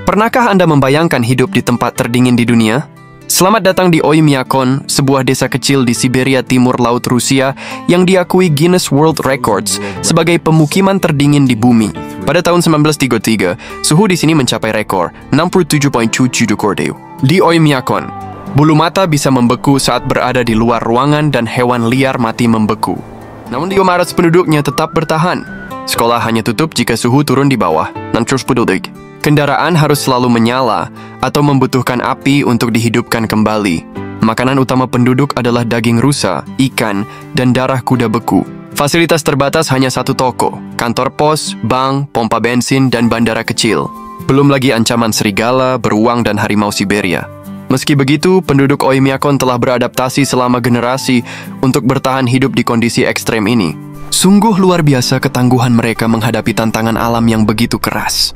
Pernahkah Anda membayangkan hidup di tempat terdingin di dunia? Selamat datang di Oymyakon, sebuah desa kecil di Siberia Timur Laut Rusia yang diakui Guinness World Records sebagai pemukiman terdingin di bumi. Pada tahun 1933, suhu di sini mencapai rekor 67,7 Celcius. Di Oymyakon, bulu mata bisa membeku saat berada di luar ruangan dan hewan liar mati membeku. Namun 500 penduduknya tetap bertahan. Sekolah hanya tutup jika suhu turun di bawah. Kendaraan harus selalu menyala atau membutuhkan api untuk dihidupkan kembali. Makanan utama penduduk adalah daging rusa, ikan, dan darah kuda beku. Fasilitas terbatas hanya satu toko, kantor pos, bank, pompa bensin, dan bandara kecil. Belum lagi ancaman serigala, beruang, dan harimau Siberia. Meski begitu, penduduk Oymyakon telah beradaptasi selama generasi untuk bertahan hidup di kondisi ekstrem ini. Sungguh luar biasa ketangguhan mereka menghadapi tantangan alam yang begitu keras.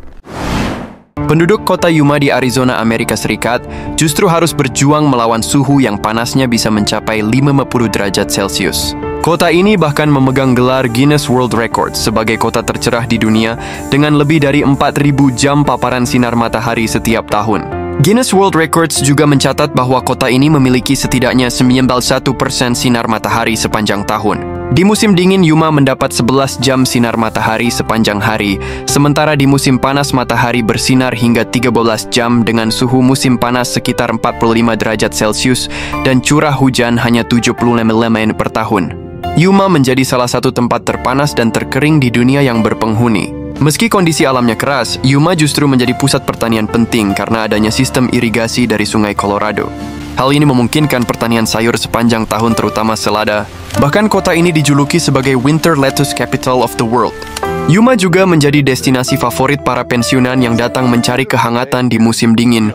Penduduk kota Yuma di Arizona, Amerika Serikat, justru harus berjuang melawan suhu yang panasnya bisa mencapai 50 derajat Celcius. Kota ini bahkan memegang gelar Guinness World Records sebagai kota tercerah di dunia dengan lebih dari 4.000 jam paparan sinar matahari setiap tahun. Guinness World Records juga mencatat bahwa kota ini memiliki setidaknya 91% sinar matahari sepanjang tahun. Di musim dingin, Yuma mendapat 11 jam sinar matahari sepanjang hari, sementara di musim panas matahari bersinar hingga 13 jam dengan suhu musim panas sekitar 45 derajat Celcius dan curah hujan hanya 75 mm per tahun. Yuma menjadi salah satu tempat terpanas dan terkering di dunia yang berpenghuni. Meski kondisi alamnya keras, Yuma justru menjadi pusat pertanian penting karena adanya sistem irigasi dari Sungai Colorado. Hal ini memungkinkan pertanian sayur sepanjang tahun terutama selada. Bahkan kota ini dijuluki sebagai Winter Lettuce Capital of the World. Yuma juga menjadi destinasi favorit para pensiunan yang datang mencari kehangatan di musim dingin.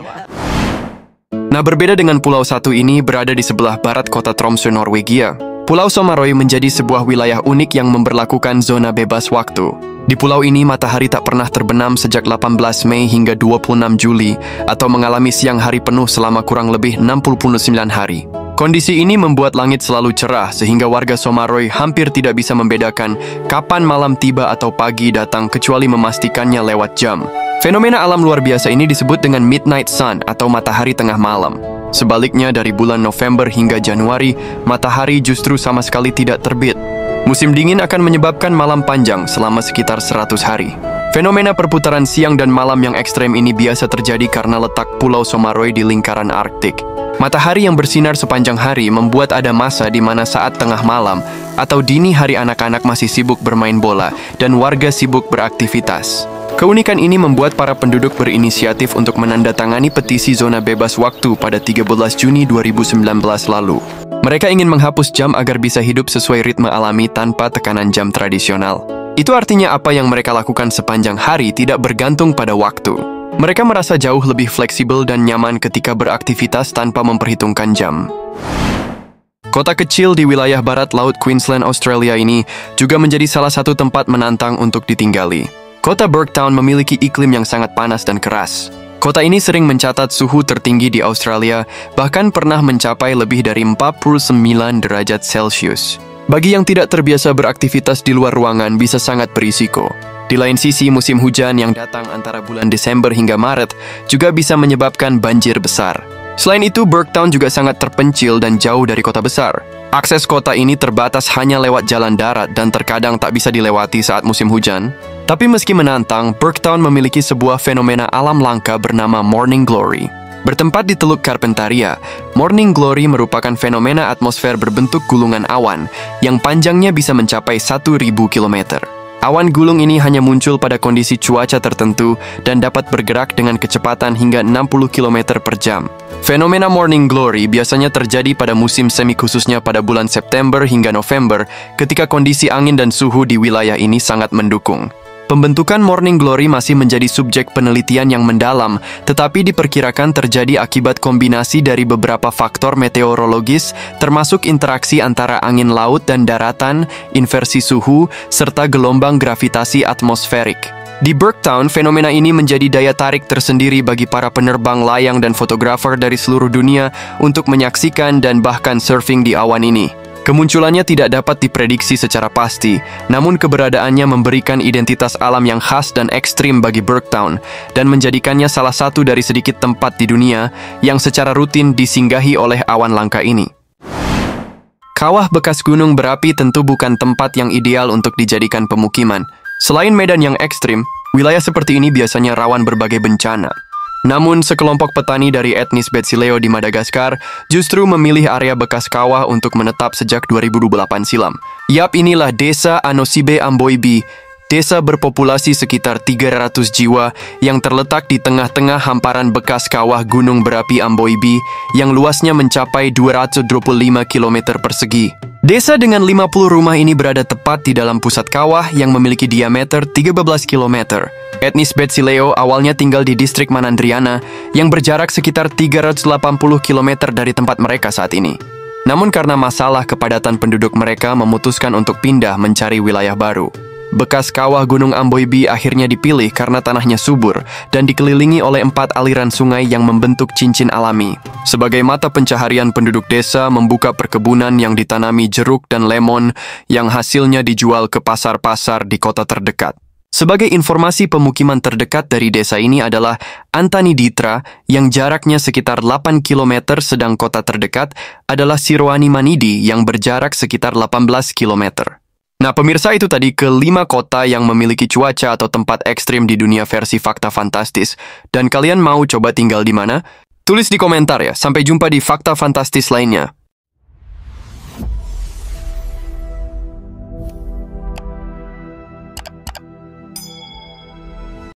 Nah, berbeda dengan pulau satu ini berada di sebelah barat kota Tromsø, Norwegia. Pulau Sommarøy menjadi sebuah wilayah unik yang memberlakukan zona bebas waktu. Di pulau ini, matahari tak pernah terbenam sejak 18 Mei hingga 26 Juli, atau mengalami siang hari penuh selama kurang lebih 69 hari. Kondisi ini membuat langit selalu cerah, sehingga warga Sommarøy hampir tidak bisa membedakan kapan malam tiba atau pagi datang kecuali memastikannya lewat jam. Fenomena alam luar biasa ini disebut dengan Midnight Sun atau matahari tengah malam. Sebaliknya, dari bulan November hingga Januari, matahari justru sama sekali tidak terbit. Musim dingin akan menyebabkan malam panjang selama sekitar 100 hari. Fenomena perputaran siang dan malam yang ekstrem ini biasa terjadi karena letak Pulau Sommarøy di lingkaran Arktik. Matahari yang bersinar sepanjang hari membuat ada masa di mana saat tengah malam atau dini hari anak-anak masih sibuk bermain bola dan warga sibuk beraktivitas. Keunikan ini membuat para penduduk berinisiatif untuk menandatangani petisi zona bebas waktu pada 13 Juni 2019 lalu. Mereka ingin menghapus jam agar bisa hidup sesuai ritme alami tanpa tekanan jam tradisional. Itu artinya apa yang mereka lakukan sepanjang hari tidak bergantung pada waktu. Mereka merasa jauh lebih fleksibel dan nyaman ketika beraktivitas tanpa memperhitungkan jam. Kota kecil di wilayah barat laut Queensland, Australia ini juga menjadi salah satu tempat menantang untuk ditinggali. Kota Burketown memiliki iklim yang sangat panas dan keras. Kota ini sering mencatat suhu tertinggi di Australia, bahkan pernah mencapai lebih dari 49 derajat Celcius. Bagi yang tidak terbiasa beraktivitas di luar ruangan bisa sangat berisiko. Di lain sisi, musim hujan yang datang antara bulan Desember hingga Maret juga bisa menyebabkan banjir besar. Selain itu, Burketown juga sangat terpencil dan jauh dari kota besar. Akses kota ini terbatas hanya lewat jalan darat dan terkadang tak bisa dilewati saat musim hujan. Tapi meski menantang, Burketown memiliki sebuah fenomena alam langka bernama Morning Glory. Bertempat di Teluk Carpentaria, Morning Glory merupakan fenomena atmosfer berbentuk gulungan awan yang panjangnya bisa mencapai 1.000 km. Awan gulung ini hanya muncul pada kondisi cuaca tertentu dan dapat bergerak dengan kecepatan hingga 60 km per jam. Fenomena Morning Glory biasanya terjadi pada musim semi, khususnya pada bulan September hingga November ketika kondisi angin dan suhu di wilayah ini sangat mendukung. Pembentukan Morning Glory masih menjadi subjek penelitian yang mendalam, tetapi diperkirakan terjadi akibat kombinasi dari beberapa faktor meteorologis, termasuk interaksi antara angin laut dan daratan, inversi suhu, serta gelombang gravitasi atmosferik. Di Burketown, fenomena ini menjadi daya tarik tersendiri bagi para penerbang layang dan fotografer dari seluruh dunia untuk menyaksikan dan bahkan surfing di awan ini. Kemunculannya tidak dapat diprediksi secara pasti, namun keberadaannya memberikan identitas alam yang khas dan ekstrim bagi Bergtown dan menjadikannya salah satu dari sedikit tempat di dunia yang secara rutin disinggahi oleh awan langka ini. Kawah bekas gunung berapi tentu bukan tempat yang ideal untuk dijadikan pemukiman. Selain medan yang ekstrim, wilayah seperti ini biasanya rawan berbagai bencana. Namun, sekelompok petani dari etnis Betsileo di Madagaskar justru memilih area bekas kawah untuk menetap sejak 2028 silam. Yap, inilah Desa Anosibe Amboibi, desa berpopulasi sekitar 300 jiwa yang terletak di tengah-tengah hamparan bekas kawah gunung berapi Amboibi yang luasnya mencapai 225 km persegi. Desa dengan 50 rumah ini berada tepat di dalam pusat kawah yang memiliki diameter 13 km. Etnis Betsileo awalnya tinggal di distrik Manandriana yang berjarak sekitar 380 km dari tempat mereka saat ini. Namun karena masalah kepadatan penduduk mereka memutuskan untuk pindah mencari wilayah baru. Bekas kawah Gunung Amboibi akhirnya dipilih karena tanahnya subur dan dikelilingi oleh 4 aliran sungai yang membentuk cincin alami. Sebagai mata pencaharian penduduk desa membuka perkebunan yang ditanami jeruk dan lemon yang hasilnya dijual ke pasar-pasar di kota terdekat. Sebagai informasi, pemukiman terdekat dari desa ini adalah Antaniditra yang jaraknya sekitar 8 km, sedang kota terdekat adalah Siroani Manidi yang berjarak sekitar 18 km. Nah, pemirsa, itu tadi ke-5 kota yang memiliki cuaca atau tempat ekstrim di dunia versi Fakta Fantastis. Dan kalian mau coba tinggal di mana? Tulis di komentar ya. Sampai jumpa di Fakta Fantastis lainnya.